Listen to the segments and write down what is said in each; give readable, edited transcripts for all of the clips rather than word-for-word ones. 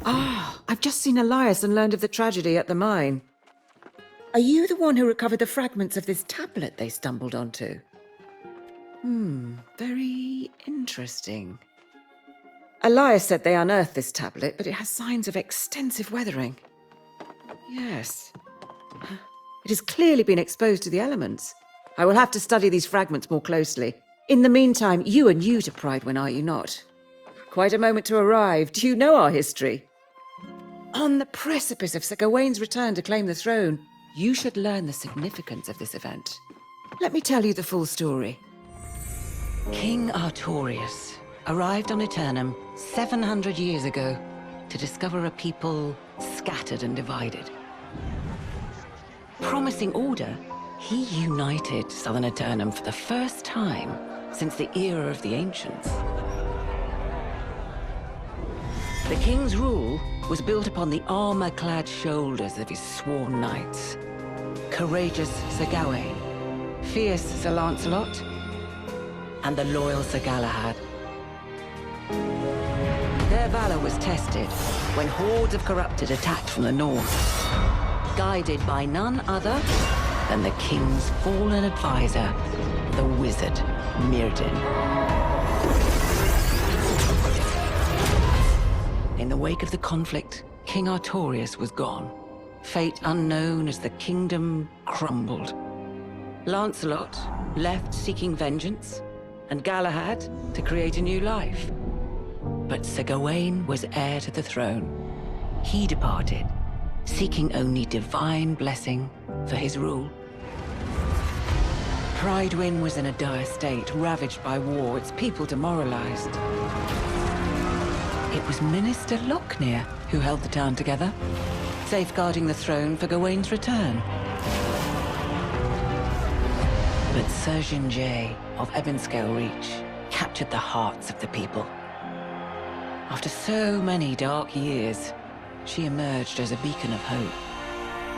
Ah, I've just seen Elias and learned of the tragedy at the mine. Are you the one who recovered the fragments of this tablet they stumbled onto? Very interesting. Elias said they unearthed this tablet, but it has signs of extensive weathering. Yes. It has clearly been exposed to the elements. I will have to study these fragments more closely. In the meantime, you are new to Pridewind, are you not? Quite a moment to arrive. Do you know our history? On the precipice of Sir Gawain's return to claim the throne, you should learn the significance of this event. Let me tell you the full story. King Artorius arrived on Aeternum 700 years ago to discover a people scattered and divided. Promising order, he united southern Aeternum for the first time since the era of the Ancients. The king's rule was built upon the armor-clad shoulders of his sworn knights. Courageous Sir Gawain, fierce Sir Lancelot, and the loyal Sir Galahad. Their valor was tested when hordes of corrupted attacked from the north, guided by none other than the king's fallen advisor, the wizard Myrddin. In the wake of the conflict, King Artorius was gone. Fate unknown as the kingdom crumbled. Lancelot left seeking vengeance, and Galahad to create a new life. But Sir Gawain was heir to the throne. He departed, seeking only divine blessing for his rule. Pridewind was in a dire state, ravaged by war, its people demoralized. It was Minister Lochnir who held the town together, safeguarding the throne for Gawain's return. But Sergeant of Ebonscale Reach captured the hearts of the people. After so many dark years, she emerged as a beacon of hope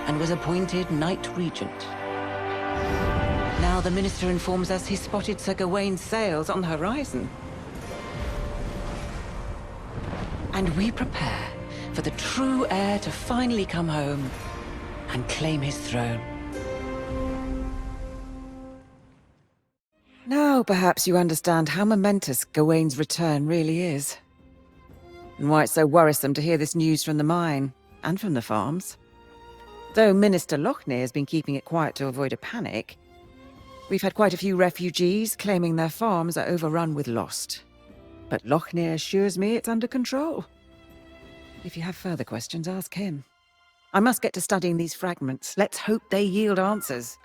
and was appointed Knight-Regent. Now the minister informs us he spotted Sir Gawain's sails on the horizon. And we prepare for the true heir to finally come home and claim his throne. Now perhaps you understand how momentous Gawain's return really is. And why it's so worrisome to hear this news from the mine, and from the farms. Though Minister Lochnir has been keeping it quiet to avoid a panic, we've had quite a few refugees claiming their farms are overrun with lost. But Lochnir assures me it's under control. If you have further questions, ask him. I must get to studying these fragments. Let's hope they yield answers.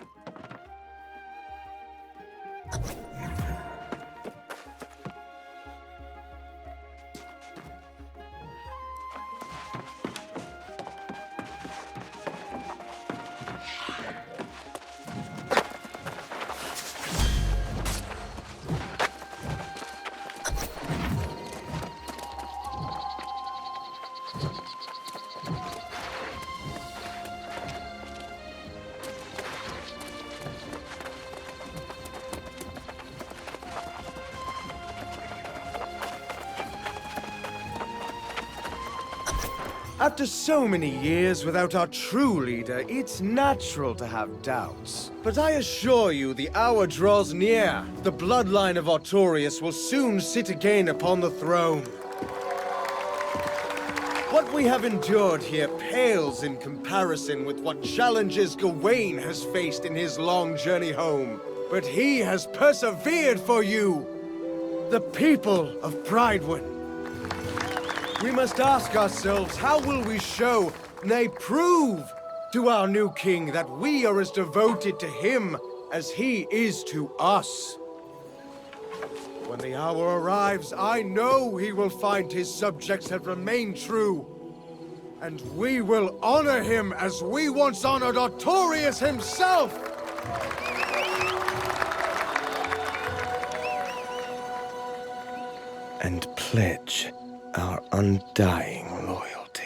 After so many years without our true leader, it's natural to have doubts. But I assure you, the hour draws near. The bloodline of Artorius will soon sit again upon the throne. What we have endured here pales in comparison with what challenges Gawain has faced in his long journey home. But he has persevered for you, the people of Pridewind. We must ask ourselves, how will we show, nay prove, to our new king that we are as devoted to him as he is to us? When the hour arrives, I know he will find his subjects have remained true. And we will honor him as we once honored Artorius himself! And pledge our undying loyalty.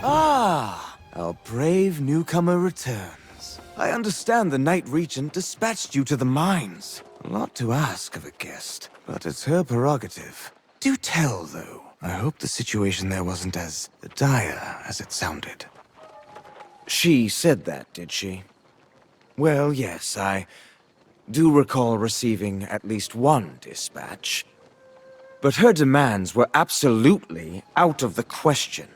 Ah, our brave newcomer returns. I understand the Knight-Regent dispatched you to the mines. A lot to ask of a guest, but it's her prerogative. Do tell, though. I hope the situation there wasn't as dire as it sounded. She said that, did she? Well, yes, I do recall receiving at least one dispatch. But her demands were absolutely out of the question.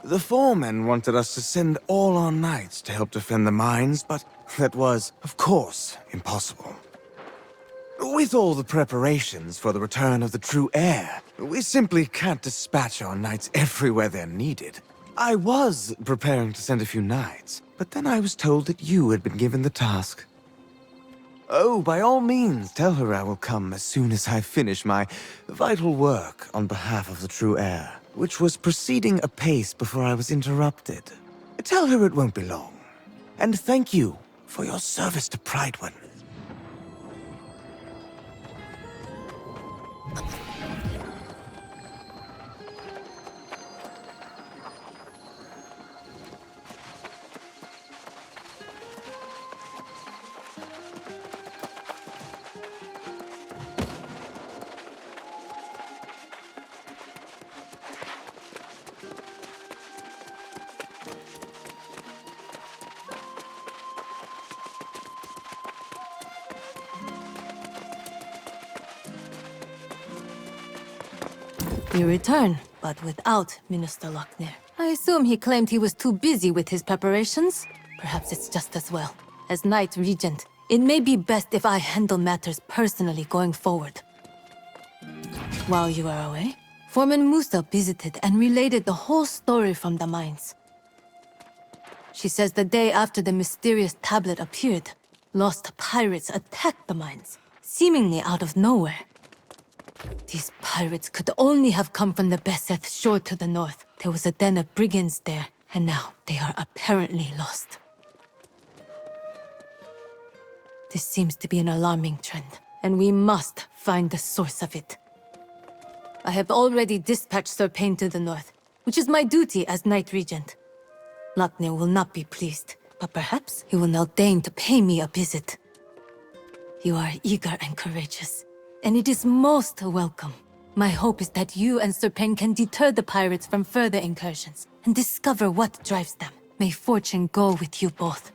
The foremen wanted us to send all our knights to help defend the mines, but that was, of course, impossible. With all the preparations for the return of the true heir, we simply can't dispatch our knights everywhere they're needed. I was preparing to send a few knights, but then I was told that you had been given the task. Oh, by all means, tell her I will come as soon as I finish my vital work on behalf of the true heir, which was proceeding apace before I was interrupted. Tell her it won't be long. And thank you for your service to Pridewen. You return, but without Minister Lochnir. I assume he claimed he was too busy with his preparations. Perhaps it's just as well. As Knight-Regent, it may be best if I handle matters personally going forward. While you are away, Foreman Musa visited and related the whole story from the mines. She says the day after the mysterious tablet appeared, lost pirates attacked the mines, seemingly out of nowhere. These pirates could only have come from the Brysedd shore to the north. There was a den of brigands there, and now they are apparently lost. This seems to be an alarming trend, and we must find the source of it. I have already dispatched Sir Payne to the north, which is my duty as Knight-Regent. Lochnir will not be pleased, but perhaps he will now deign to pay me a visit. You are eager and courageous, and it is most welcome. My hope is that you and Sir Payne can deter the pirates from further incursions, and discover what drives them. May fortune go with you both.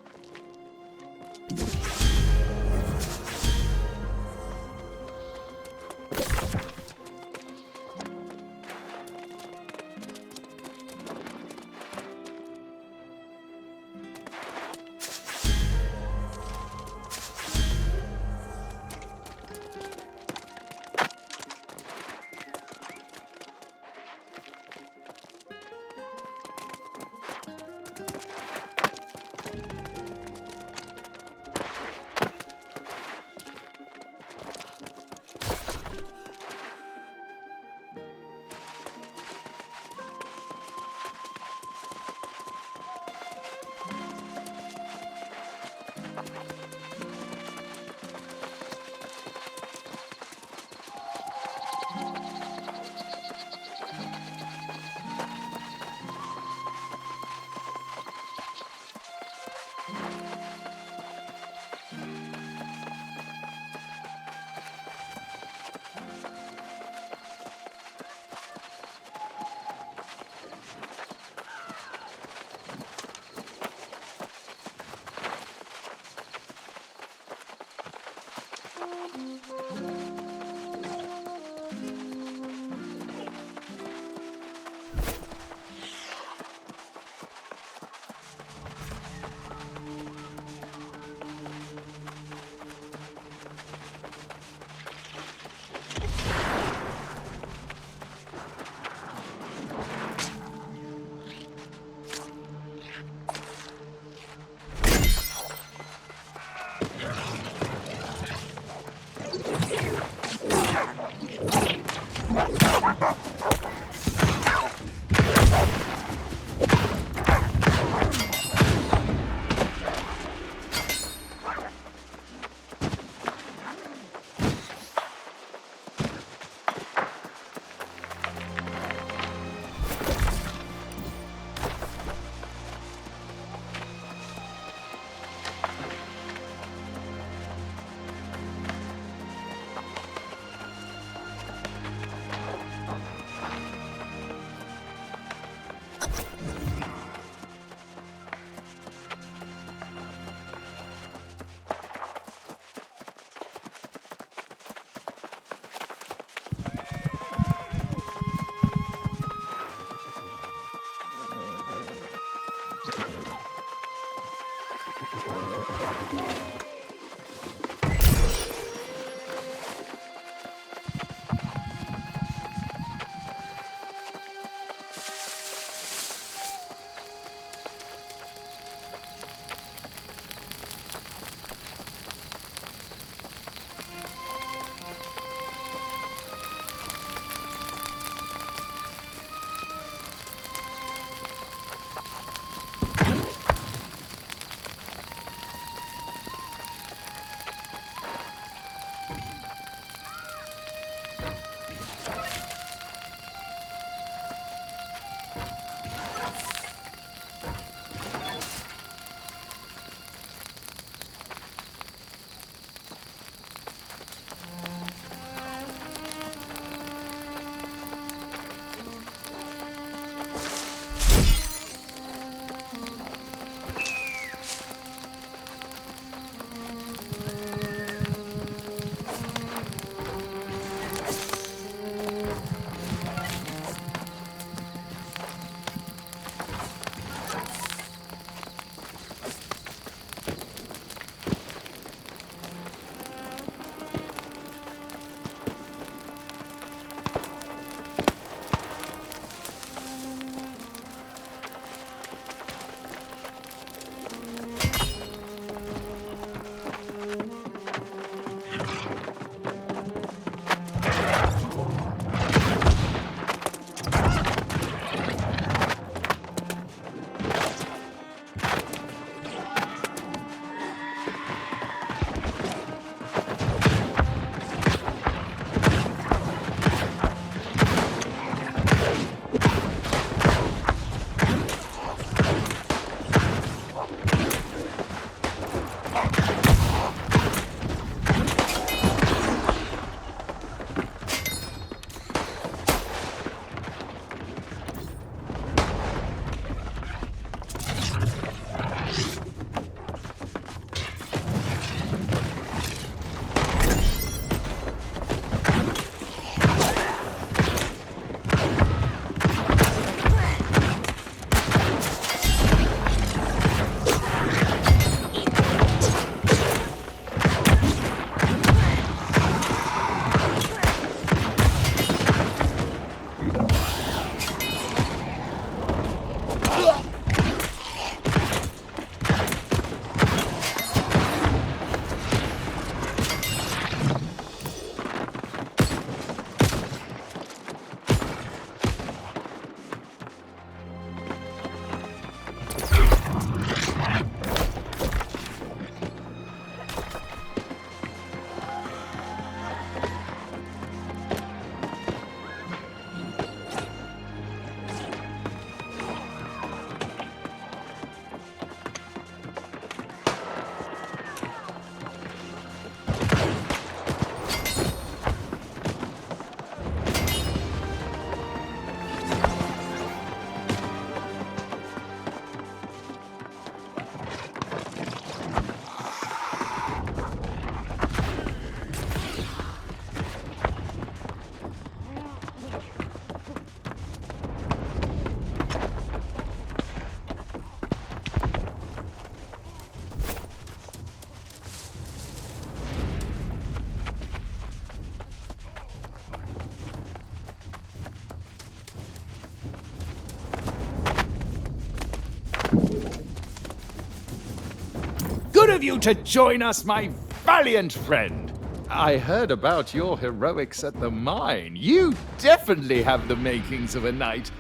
of you to join us, my valiant friend. I heard about your heroics at the mine. You definitely have the makings of a knight.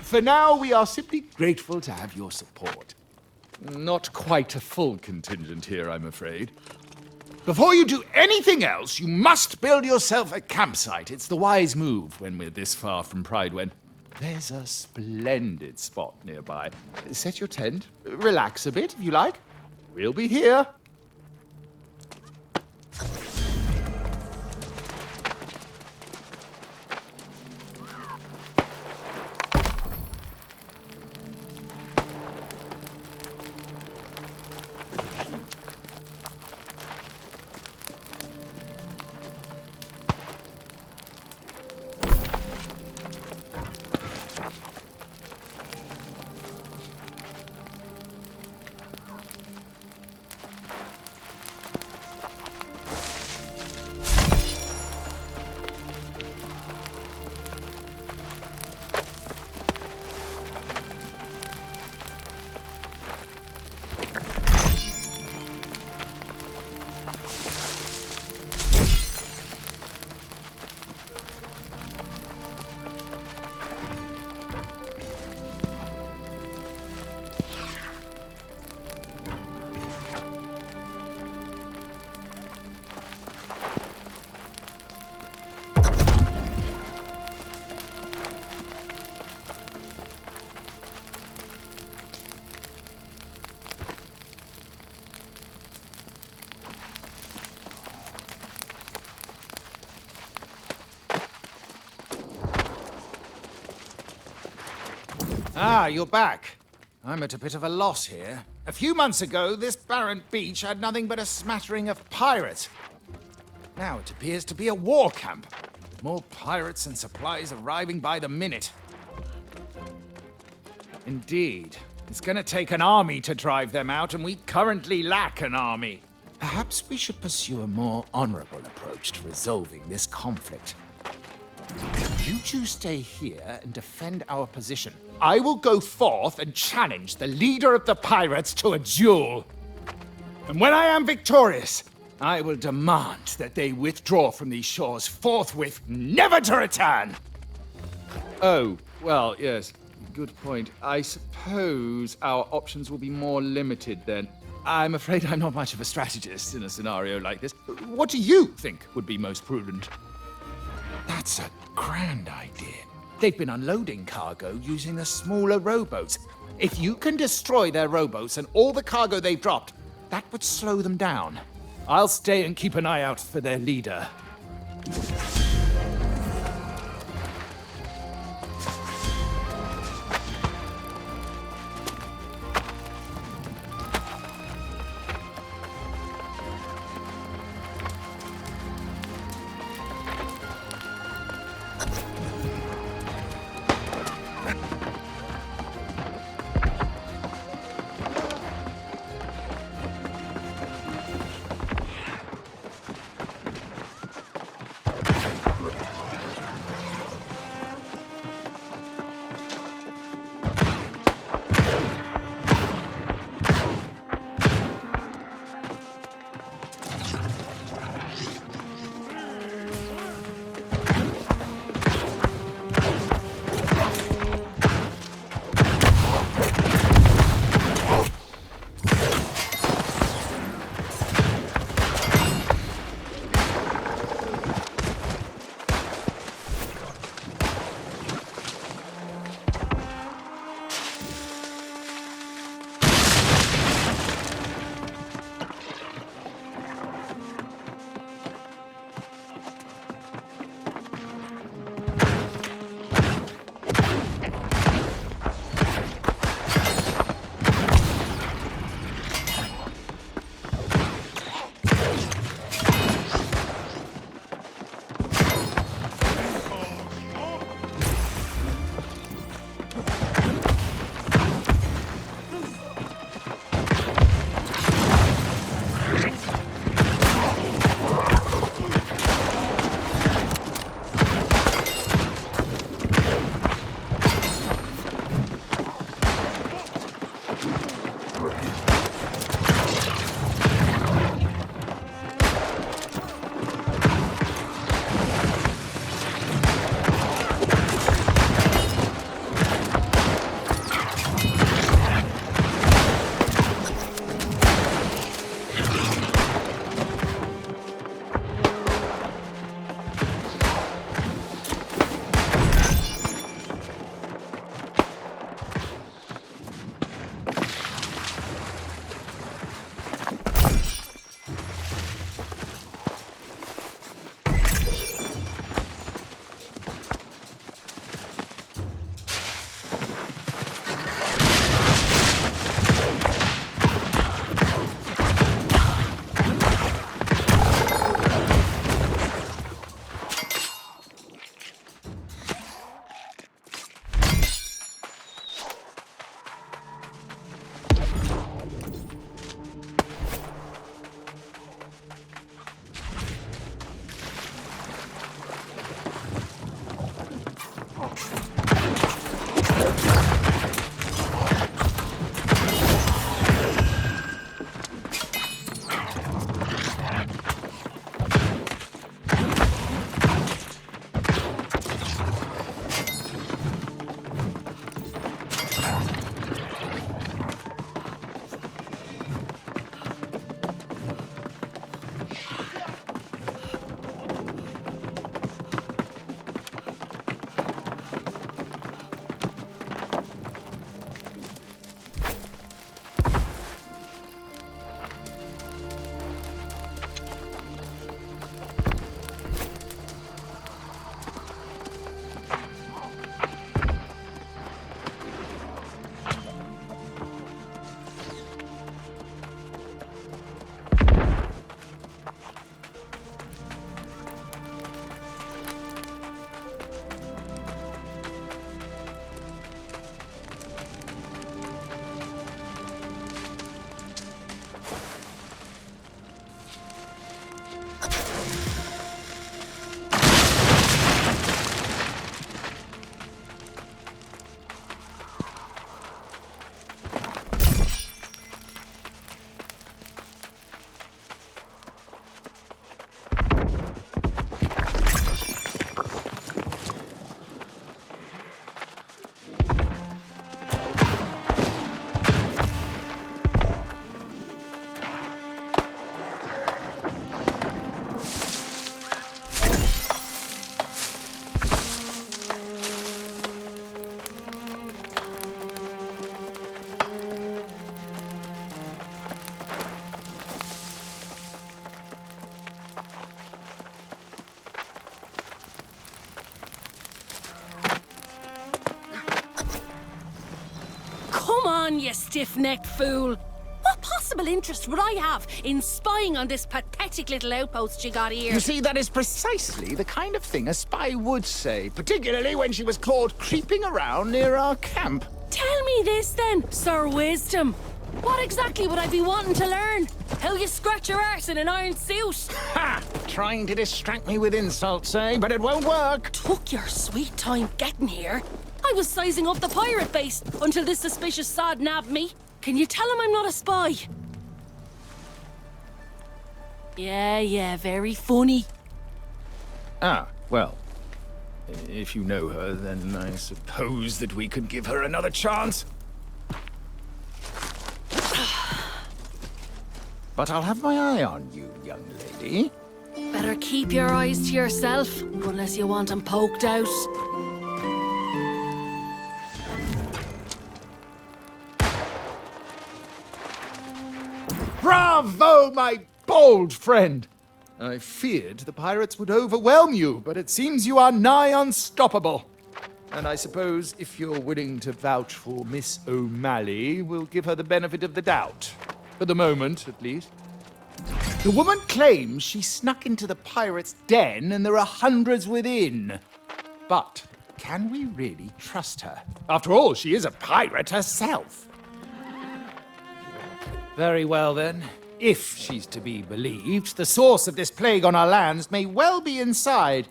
For now, we are simply grateful to have your support. Not quite a full contingent here, I'm afraid. Before you do anything else, you must build yourself a campsite. It's the wise move when we're this far from Pridewen. There's a splendid spot nearby. Set your tent, relax a bit if you like. We'll be here. Ah, you're back. I'm at a bit of a loss here. A few months ago, this barren beach had nothing but a smattering of pirates. Now it appears to be a war camp, with more pirates and supplies arriving by the minute. Indeed. It's gonna take an army to drive them out, and we currently lack an army. Perhaps we should pursue a more honorable approach to resolving this conflict. You two stay here and defend our position. I will go forth and challenge the leader of the pirates to a duel. And when I am victorious, I will demand that they withdraw from these shores forthwith, never to return. Oh, well, yes. Good point. I suppose our options will be more limited then. I'm afraid I'm not much of a strategist in a scenario like this. What do you think would be most prudent? That's a grand idea. They've been unloading cargo using the smaller rowboats. If you can destroy their rowboats and all the cargo they've dropped, that would slow them down. I'll stay and keep an eye out for their leader. on, you stiff-necked fool. What possible interest would I have in spying on this pathetic little outpost you got here? You see, that is precisely the kind of thing a spy would say, particularly when she was caught creeping around near our camp. Tell me this then, Sir Wisdom. What exactly would I be wanting to learn? How you scratch your arse in an iron suit? Ha! Trying to distract me with insults, eh? But it won't work. Took your sweet time getting here. I was sizing up the pirate base until this suspicious sod nabbed me. Can you tell him I'm not a spy? Yeah, very funny. Ah, well. If you know her, then I suppose that we could give her another chance. But I'll have my eye on you, young lady. Better keep your eyes to yourself, unless you want them poked out. Bravo, my bold friend! I feared the pirates would overwhelm you, but it seems you are nigh unstoppable. And I suppose if you're willing to vouch for Miss O'Malley, we'll give her the benefit of the doubt. For the moment, at least. The woman claims she snuck into the pirates' den and there are hundreds within. But can we really trust her? After all, she is a pirate herself. Very well, then. If she's to be believed, the source of this plague on our lands may well be inside.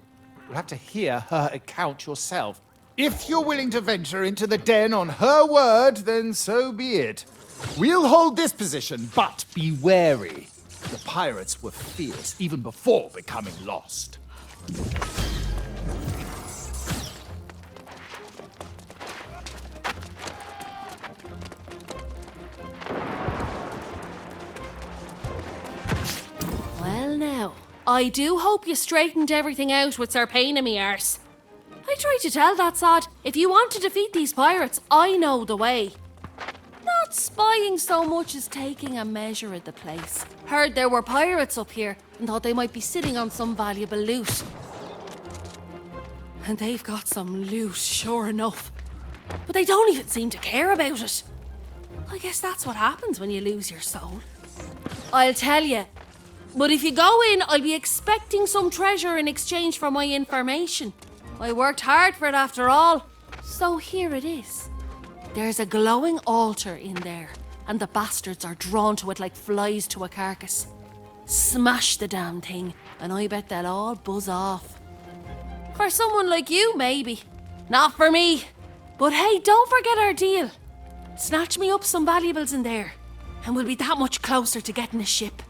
You'll have to hear her account yourself. If you're willing to venture into the den on her word, then so be it. We'll hold this position, but be wary. The pirates were fierce even before becoming lost. Well now, I do hope you straightened everything out with Sir Payne in me arse. I tried to tell that sod, if you want to defeat these pirates, I know the way. Not spying so much as taking a measure of the place. Heard there were pirates up here and thought they might be sitting on some valuable loot. And they've got some loot, sure enough. But they don't even seem to care about it. I guess that's what happens when you lose your soul. I'll tell you. But if you go in, I'll be expecting some treasure in exchange for my information. I worked hard for it after all. So here it is. There's a glowing altar in there, and the bastards are drawn to it like flies to a carcass. Smash the damn thing, and I bet they'll all buzz off. For someone like you, maybe. Not for me. But hey, don't forget our deal. Snatch me up some valuables in there, and we'll be that much closer to getting a ship.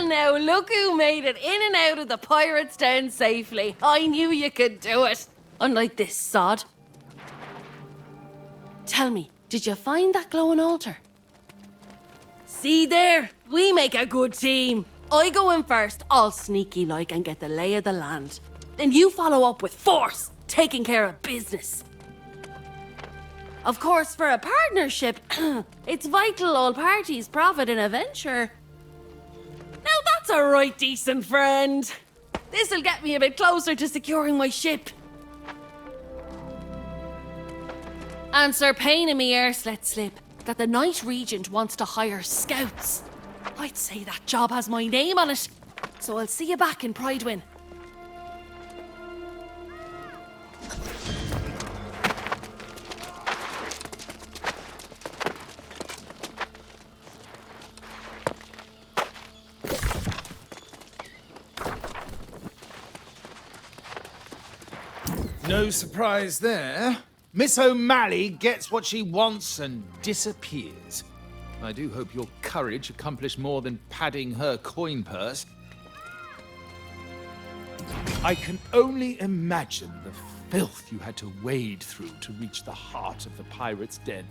Now, look who made it in and out of the pirates' den safely. I knew you could do it. Unlike this sod. Tell me, did you find that glowing altar? See there? We make a good team. I go in first, all sneaky like, and get the lay of the land. Then you follow up with force, taking care of business. Of course, for a partnership, it's vital all parties profit in a venture. Now that's a right decent friend. This'll get me a bit closer to securing my ship. And Sir Payne and me ears let slip that the Knight-Regent wants to hire scouts. I'd say that job has my name on it, so I'll see you back in Pridewin. No surprise there. Miss O'Malley gets what she wants and disappears. I do hope your courage accomplished more than padding her coin purse. I can only imagine the filth you had to wade through to reach the heart of the pirate's den.